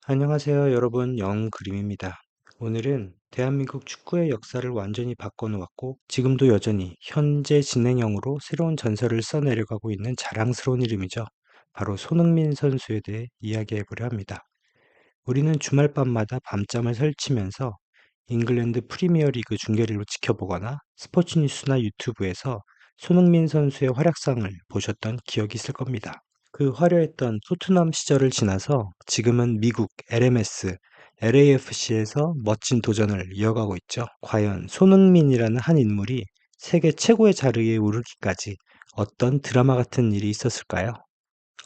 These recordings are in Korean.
안녕하세요, 여러분. 영그림입니다. 오늘은 대한민국 축구의 역사를 완전히 바꿔놓았고, 지금도 여전히 현재 진행형으로 새로운 전설을 써내려가고 있는 자랑스러운 이름이죠. 바로 손흥민 선수에 대해 이야기해보려 합니다. 우리는 주말밤마다 밤잠을 설치면서 잉글랜드 프리미어리그 중계를 지켜보거나 스포츠 뉴스나 유튜브에서 손흥민 선수의 활약상을 보셨던 기억이 있을 겁니다. 그 화려했던 토트넘 시절을 지나서 지금은 미국 LMS, LAFC에서 멋진 도전을 이어가고 있죠. 과연 손흥민이라는 한 인물이 세계 최고의 자리에 오르기까지 어떤 드라마 같은 일이 있었을까요?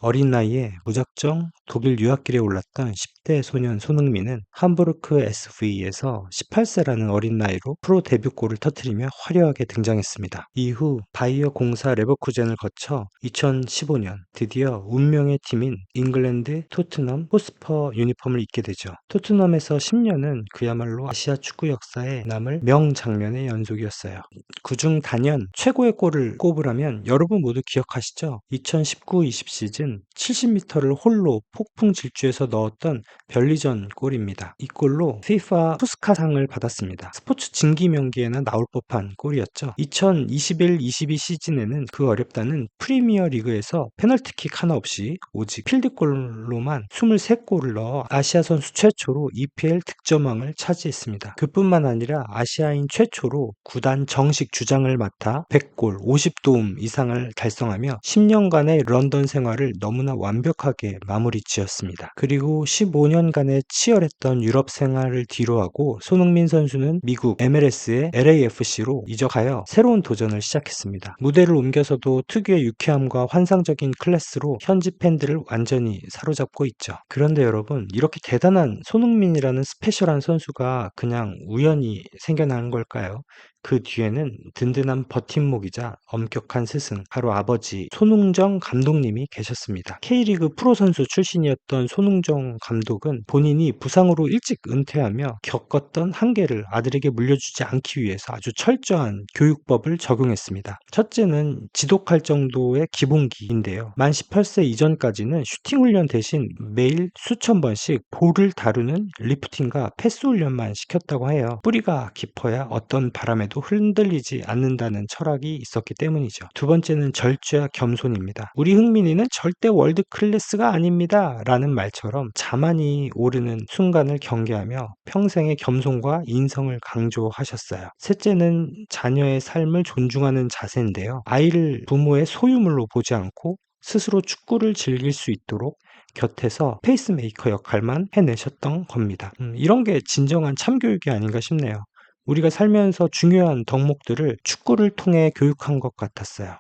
어린 나이에 무작정 독일 유학길에 올랐던 10대 소년 손흥민은 함부르크 SV에서 18세라는 어린 나이로 프로 데뷔골을 터뜨리며 화려하게 등장했습니다. 이후 바이어 공사 레버쿠젠을 거쳐 2015년 드디어 운명의 팀인 잉글랜드 토트넘 호스퍼 유니폼을 입게 되죠. 토트넘에서 10년은 그야말로 아시아 축구 역사에 남을 명장면의 연속이었어요. 그중 단연 최고의 골을 꼽으라면 여러분 모두 기억하시죠? 2019-20 시즌 70m를 홀로 폭풍 질주해서 넣었던 별리전 골입니다. 이 골로 FIFA 푸스카상을 받았습니다. 스포츠 진기명기에나 나올 법한 골이었죠. 2021-22 시즌에는 그 어렵다는 프리미어 리그에서 페널티킥 하나 없이 오직 필드골로만 23골을 넣어 아시아 선수 최초로 EPL 득점왕을 차지했습니다. 그뿐만 아니라 아시아인 최초로 구단 정식 주장을 맡아 100골, 50도움 이상을 달성하며 10년간의 런던 생활을 너무나 완벽하게 마무리 지었습니다. 그리고 15년간의 치열했던 유럽 생활을 뒤로하고 손흥민 선수는 미국 MLS의 LAFC로 이적하여 새로운 도전을 시작했습니다. 무대를 옮겨서도 특유의 유쾌함과 환상적인 클래스로 현지 팬들을 완전히 사로잡고 있죠. 그런데 여러분, 이렇게 대단한 손흥민이라는 스페셜한 선수가 그냥 우연히 생겨나는 걸까요? 그 뒤에는 든든한 버팀목이자 엄격한 스승, 바로 아버지 손흥정 감독님이 계셨습니다. K리그 프로 선수 출신이었던 손흥정 감독은 본인이 부상으로 일찍 은퇴하며 겪었던 한계를 아들에게 물려주지 않기 위해서 아주 철저한 교육법을 적용했습니다. 첫째는 지독할 정도의 기본기인데요. 만 18세 이전까지는 슈팅 훈련 대신 매일 수천 번씩 볼을 다루는 리프팅과 패스 훈련만 시켰다고 해요. 뿌리가 깊어야 어떤 바람에도 흔들리지 않는다는 철학이 있었기 때문이죠. 두 번째는 절제와 겸손입니다. 우리 흥민이는 절대 월드 클래스가 아닙니다 라는 말처럼 자만이 오르는 순간을 경계하며 평생의 겸손과 인성을 강조하셨어요. 셋째는 자녀의 삶을 존중하는 자세인데요. 아이를 부모의 소유물로 보지 않고 스스로 축구를 즐길 수 있도록 곁에서 페이스메이커 역할만 해내셨던 겁니다. 이런 게 진정한 참교육이 아닌가 싶네요. 우리가 살면서 중요한 덕목들을 축구를 통해 교육한 것 같았어요.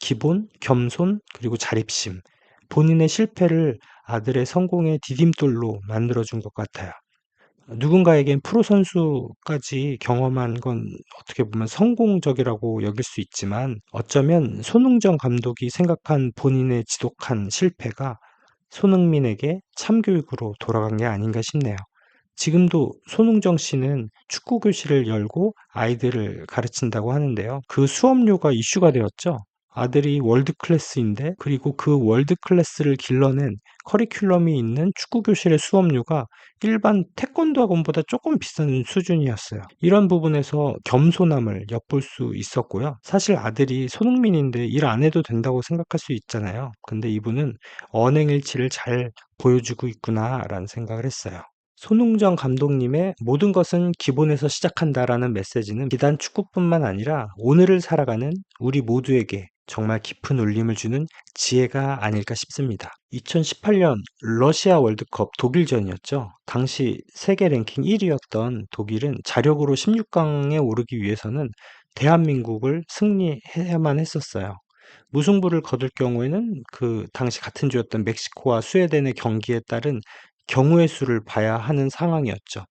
기본, 겸손, 그리고 자립심. 본인의 실패를 아들의 성공의 디딤돌로 만들어준 것 같아요. 누군가에겐 프로 선수까지 경험한 건 어떻게 보면 성공적이라고 여길 수 있지만 어쩌면 손흥정 감독이 생각한 본인의 지독한 실패가 손흥민에게 참교육으로 돌아간 게 아닌가 싶네요. 지금도 손흥정 씨는 축구 교실을 열고 아이들을 가르친다고 하는데요. 그 수업료가 이슈가 되었죠. 아들이 월드 클래스인데, 그리고 그 월드 클래스를 길러낸 커리큘럼이 있는 축구 교실의 수업료가 일반 태권도 학원보다 조금 비싼 수준이었어요. 이런 부분에서 겸손함을 엿볼 수 있었고요. 사실 아들이 손흥민인데 일 안 해도 된다고 생각할 수 있잖아요. 근데 이분은 언행일치를 잘 보여주고 있구나라는 생각을 했어요. 손흥정 감독님의 "모든 것은 기본에서 시작한다."라는 메시지는 비단 축구뿐만 아니라 오늘을 살아가는 우리 모두에게 정말 깊은 울림을 주는 지혜가 아닐까 싶습니다. 2018년 러시아 월드컵 독일전이었죠. 당시 세계 랭킹 1위였던 독일은 자력으로 16강에 오르기 위해서는 대한민국을 승리해야만 했었어요. 무승부를 거둘 경우에는 그 당시 같은 조였던 멕시코와 스웨덴의 경기에 따른 경우의 수를 봐야 하는 상황이었죠.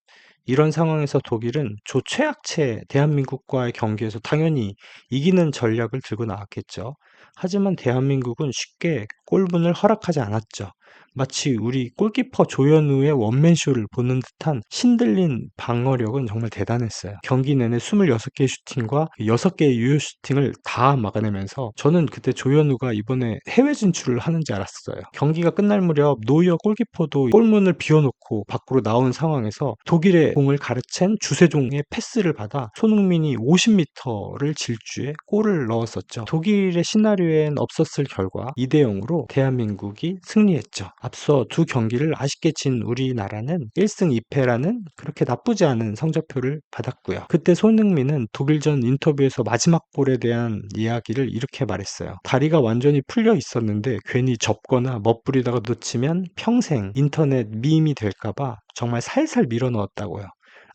이런 상황에서 독일은 최악체 대한민국과의 경기에서 당연히 이기는 전략을 들고 나왔겠죠. 하지만 대한민국은 쉽게 골문을 허락하지 않았죠. 마치 우리 골키퍼 조현우의 원맨쇼를 보는 듯한 신들린 방어력은 정말 대단했어요. 경기 내내 26개의 슈팅과 6개의 유효 슈팅을 다 막아내면서 저는 그때 조현우가 이번에 해외 진출을 하는지 알았어요. 경기가 끝날 무렵 노이어 골키퍼도 골문을 비워놓고 밖으로 나온 상황에서 독일의 공을 가르챈 주세종의 패스를 받아 손흥민이 50m를 질주해 골을 넣었었죠. 독일의 시나리오엔 없었을 결과 2대 0으로 대한민국이 승리했죠. 앞서 두 경기를 아쉽게 진 우리나라는 1승 2패라는 그렇게 나쁘지 않은 성적표를 받았고요. 그때 손흥민은 독일전 인터뷰에서 마지막 골에 대한 이야기를 이렇게 말했어요. 다리가 완전히 풀려 있었는데 괜히 접거나 멋부리다가 놓치면 평생 인터넷 밈이 될까봐 정말 살살 밀어 넣었다고요.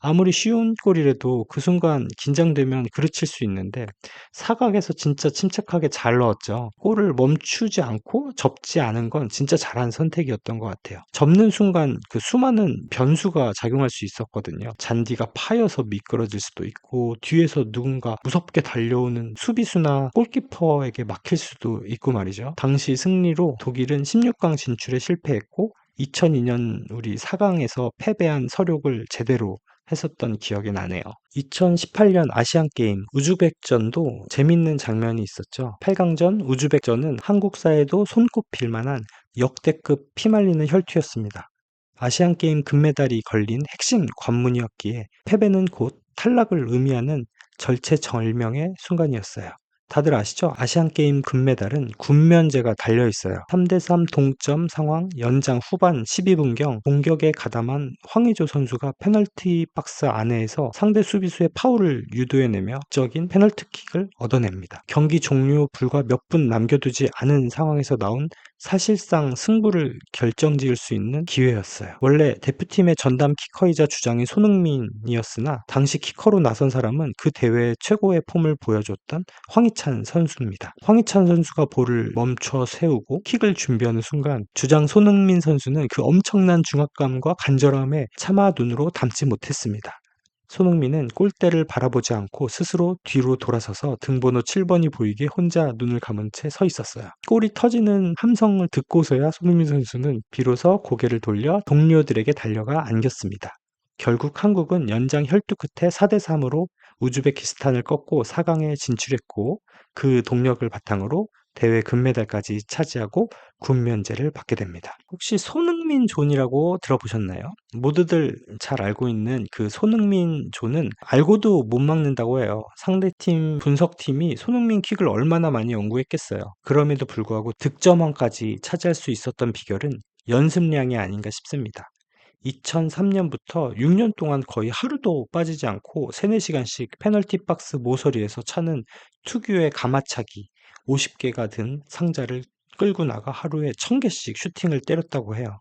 아무리 쉬운 골이라도 그 순간 긴장되면 그르칠 수 있는데 사각에서 진짜 침착하게 잘 넣었죠. 골을 멈추지 않고 접지 않은 건 진짜 잘한 선택이었던 것 같아요. 접는 순간 그 수많은 변수가 작용할 수 있었거든요. 잔디가 파여서 미끄러질 수도 있고 뒤에서 누군가 무섭게 달려오는 수비수나 골키퍼에게 막힐 수도 있고 말이죠. 당시 승리로 독일은 16강 진출에 실패했고 2002년 우리 4강에서 패배한 서력을 제대로 했었던 기억이 나네요. 2018년 아시안게임 우즈벡전도 재밌는 장면이 있었죠. 8강전 우즈벡전은 한국사에도 손꼽힐 만한 역대급 피말리는 혈투였습니다. 아시안게임 금메달이 걸린 핵심 관문이었기에 패배는 곧 탈락을 의미하는 절체절명의 순간이었어요. 다들 아시죠? 아시안게임 금메달은 군면제가 달려있어요. 3대3 동점 상황 연장 후반 12분경 공격에 가담한 황의조 선수가 페널티 박스 안에에서 상대 수비수의 파울을 유도해내며 적인 페널티킥을 얻어냅니다. 경기 종료 불과 몇 분 남겨두지 않은 상황에서 나온 사실상 승부를 결정지을 수 있는 기회였어요. 원래 대표팀의 전담 키커이자 주장이 손흥민이었으나 당시 키커로 나선 사람은 그 대회의 최고의 폼을 보여줬던 황희찬 선수입니다. 황희찬 선수가 볼을 멈춰 세우고 킥을 준비하는 순간 주장 손흥민 선수는 그 엄청난 중압감과 간절함에 차마 눈으로 담지 못했습니다. 손흥민은 골대를 바라보지 않고 스스로 뒤로 돌아서서 등번호 7번이 보이게 혼자 눈을 감은 채 서 있었어요. 골이 터지는 함성을 듣고서야 손흥민 선수는 비로소 고개를 돌려 동료들에게 달려가 안겼습니다. 결국 한국은 연장 혈투 끝에 4대3으로 우즈베키스탄을 꺾고 4강에 진출했고 그 동력을 바탕으로 대회 금메달까지 차지하고 군면제를 받게 됩니다. 혹시 손흥민 존이라고 들어보셨나요? 모두들 잘 알고 있는 그 손흥민 존은 알고도 못 막는다고 해요. 상대팀 분석팀이 손흥민 킥을 얼마나 많이 연구했겠어요. 그럼에도 불구하고 득점왕까지 차지할 수 있었던 비결은 연습량이 아닌가 싶습니다. 2003년부터 6년 동안 거의 하루도 빠지지 않고 3, 4시간씩 페널티 박스 모서리에서 차는 특유의 가마차기 50개가 든 상자를 끌고 나가 하루에 1000개씩 슈팅을 때렸다고 해요.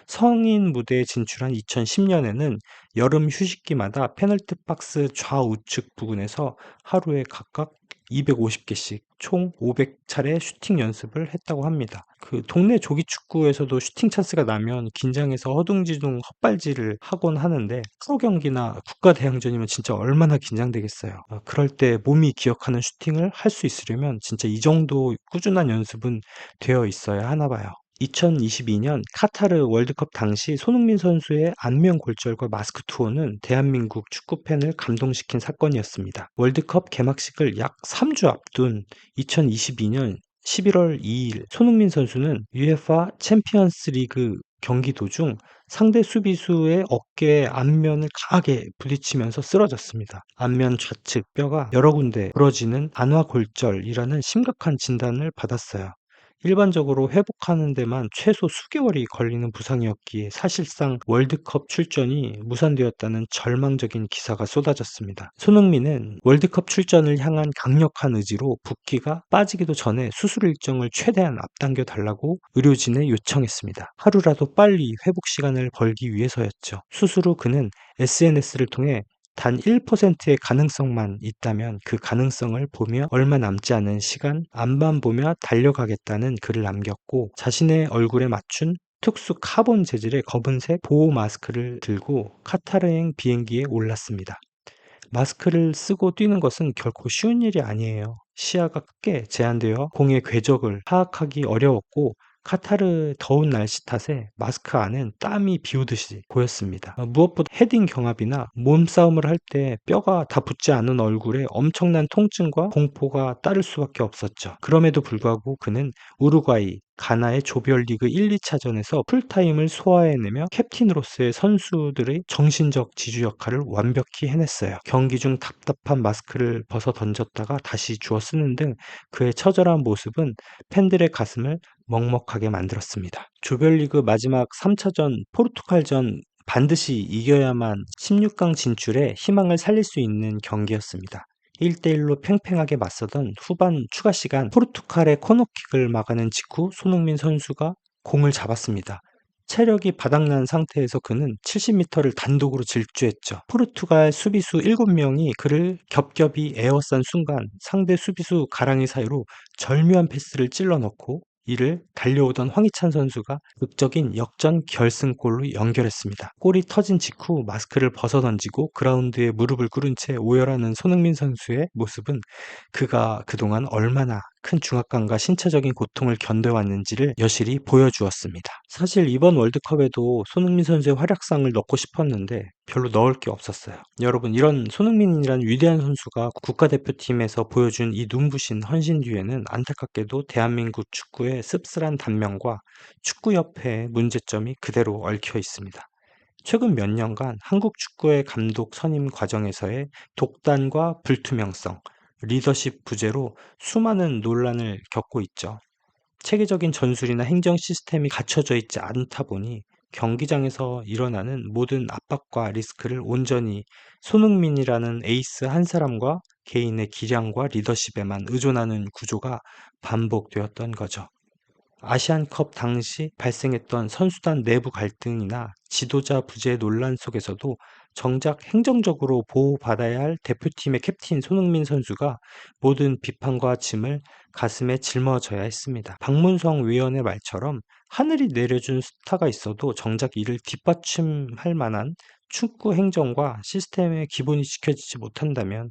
성인 무대에 진출한 2010년에는 여름 휴식기마다 페널티 박스 좌우측 부근에서 하루에 각각 250개씩 총 500차례 슈팅 연습을 했다고 합니다. 그 동네 조기축구에서도 슈팅 찬스가 나면 긴장해서 허둥지둥 헛발질을 하곤 하는데 프로 경기나 국가대항전이면 진짜 얼마나 긴장되겠어요. 그럴 때 몸이 기억하는 슈팅을 할 수 있으려면 진짜 이 정도 꾸준한 연습은 되어 있어야 하나 봐요. 2022년 카타르 월드컵 당시 손흥민 선수의 안면 골절과 마스크 투어는 대한민국 축구 팬을 감동시킨 사건이었습니다. 월드컵 개막식을 약 3주 앞둔 2022년 11월 2일 손흥민 선수는 UEFA 챔피언스 리그 경기 도중 상대 수비수의 어깨 앞면을 강하게 부딪히면서 쓰러졌습니다. 앞면 좌측 뼈가 여러 군데 부러지는 안화골절이라는 심각한 진단을 받았어요. 일반적으로 회복하는 데만 최소 수개월이 걸리는 부상이었기에 사실상 월드컵 출전이 무산되었다는 절망적인 기사가 쏟아졌습니다. 손흥민은 월드컵 출전을 향한 강력한 의지로 붓기가 빠지기도 전에 수술 일정을 최대한 앞당겨 달라고 의료진에 요청했습니다. 하루라도 빨리 회복 시간을 벌기 위해서였죠. 수술 후 그는 SNS를 통해 단 1%의 가능성만 있다면 그 가능성을 보며 얼마 남지 않은 시간 앞만 보며 달려가겠다는 글을 남겼고 자신의 얼굴에 맞춘 특수 카본 재질의 검은색 보호 마스크를 들고 카타르행 비행기에 올랐습니다. 마스크를 쓰고 뛰는 것은 결코 쉬운 일이 아니에요. 시야가 크게 제한되어 공의 궤적을 파악하기 어려웠고, 카타르 더운 날씨 탓에 마스크 안은 땀이 비오듯이 보였습니다. 무엇보다 헤딩 경합이나 몸싸움을 할 때 뼈가 다 붙지 않은 얼굴에 엄청난 통증과 공포가 따를 수밖에 없었죠. 그럼에도 불구하고 그는 우루과이, 가나의 조별리그 1, 2차전에서 풀타임을 소화해내며 캡틴으로서의 선수들의 정신적 지주 역할을 완벽히 해냈어요. 경기 중 답답한 마스크를 벗어 던졌다가 다시 주워 쓰는 등 그의 처절한 모습은 팬들의 가슴을 먹먹하게 만들었습니다. 조별리그 마지막 3차전 포르투갈전 반드시 이겨야만 16강 진출에 희망을 살릴 수 있는 경기였습니다. 1대1로 팽팽하게 맞서던 후반 추가 시간, 포르투갈의 코너킥을 막아낸 직후 손흥민 선수가 공을 잡았습니다. 체력이 바닥난 상태에서 그는 70m를 단독으로 질주했죠. 포르투갈 수비수 7명이 그를 겹겹이 에워싼 순간 상대 수비수 가랑이 사이로 절묘한 패스를 찔러 넣고, 이를 달려오던 황희찬 선수가 극적인 역전 결승골로 연결했습니다. 골이 터진 직후 마스크를 벗어던지고 그라운드에 무릎을 꿇은 채 오열하는 손흥민 선수의 모습은 그가 그동안 얼마나 큰 중압감과 신체적인 고통을 견뎌왔는지를 여실히 보여주었습니다. 사실 이번 월드컵에도 손흥민 선수의 활약상을 넣고 싶었는데 별로 넣을 게 없었어요. 여러분, 이런 손흥민이란 위대한 선수가 국가대표팀에서 보여준 이 눈부신 헌신 뒤에는 안타깝게도 대한민국 축구의 씁쓸한 단면과 축구협회의 문제점이 그대로 얽혀 있습니다. 최근 몇 년간 한국 축구의 감독 선임 과정에서의 독단과 불투명성, 리더십 부재로 수많은 논란을 겪고 있죠. 체계적인 전술이나 행정 시스템이 갖춰져 있지 않다 보니 경기장에서 일어나는 모든 압박과 리스크를 온전히 손흥민이라는 에이스 한 사람과 개인의 기량과 리더십에만 의존하는 구조가 반복되었던 거죠. 아시안컵 당시 발생했던 선수단 내부 갈등이나 지도자 부재 논란 속에서도 정작 행정적으로 보호받아야 할 대표팀의 캡틴 손흥민 선수가 모든 비판과 짐을 가슴에 짊어져야 했습니다. 박문성 위원의 말처럼 하늘이 내려준 스타가 있어도 정작 이를 뒷받침할 만한 축구 행정과 시스템의 기본이 지켜지지 못한다면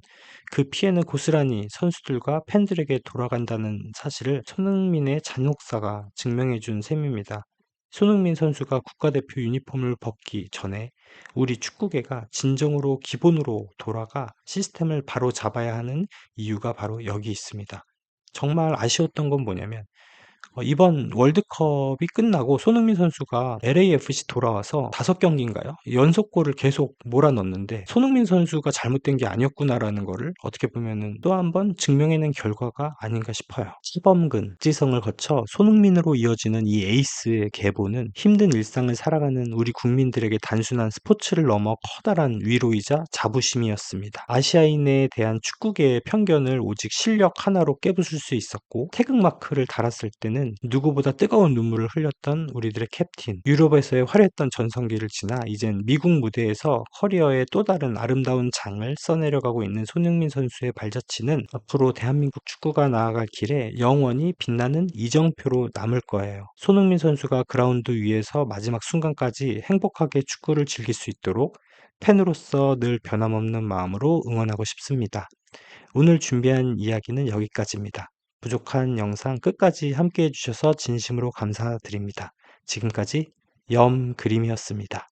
그 피해는 고스란히 선수들과 팬들에게 돌아간다는 사실을 손흥민의 잔혹사가 증명해 준 셈입니다. 손흥민 선수가 국가대표 유니폼을 벗기 전에 우리 축구계가 진정으로 기본으로 돌아가 시스템을 바로 잡아야 하는 이유가 바로 여기 있습니다. 정말 아쉬웠던 건 뭐냐면, 이번 월드컵이 끝나고 손흥민 선수가 LAFC 돌아와서 5경기인가요? 연속골을 계속 몰아넣는데 손흥민 선수가 잘못된 게 아니었구나라는 거를 어떻게 보면은 또 한 번 증명해낸 결과가 아닌가 싶어요. 시범근, 지성을 거쳐 손흥민으로 이어지는 이 에이스의 계보는 힘든 일상을 살아가는 우리 국민들에게 단순한 스포츠를 넘어 커다란 위로이자 자부심이었습니다. 아시아인에 대한 축구계의 편견을 오직 실력 하나로 깨부술 수 있었고, 태극마크를 달았을 때는 누구보다 뜨거운 눈물을 흘렸던 우리들의 캡틴, 유럽에서의 화려했던 전성기를 지나 이젠 미국 무대에서 커리어의 또 다른 아름다운 장을 써내려가고 있는 손흥민 선수의 발자취는 앞으로 대한민국 축구가 나아갈 길에 영원히 빛나는 이정표로 남을 거예요. 손흥민 선수가 그라운드 위에서 마지막 순간까지 행복하게 축구를 즐길 수 있도록 팬으로서 늘 변함없는 마음으로 응원하고 싶습니다. 오늘 준비한 이야기는 여기까지입니다. 부족한 영상 끝까지 함께 해주셔서 진심으로 감사드립니다. 지금까지 염그림이었습니다.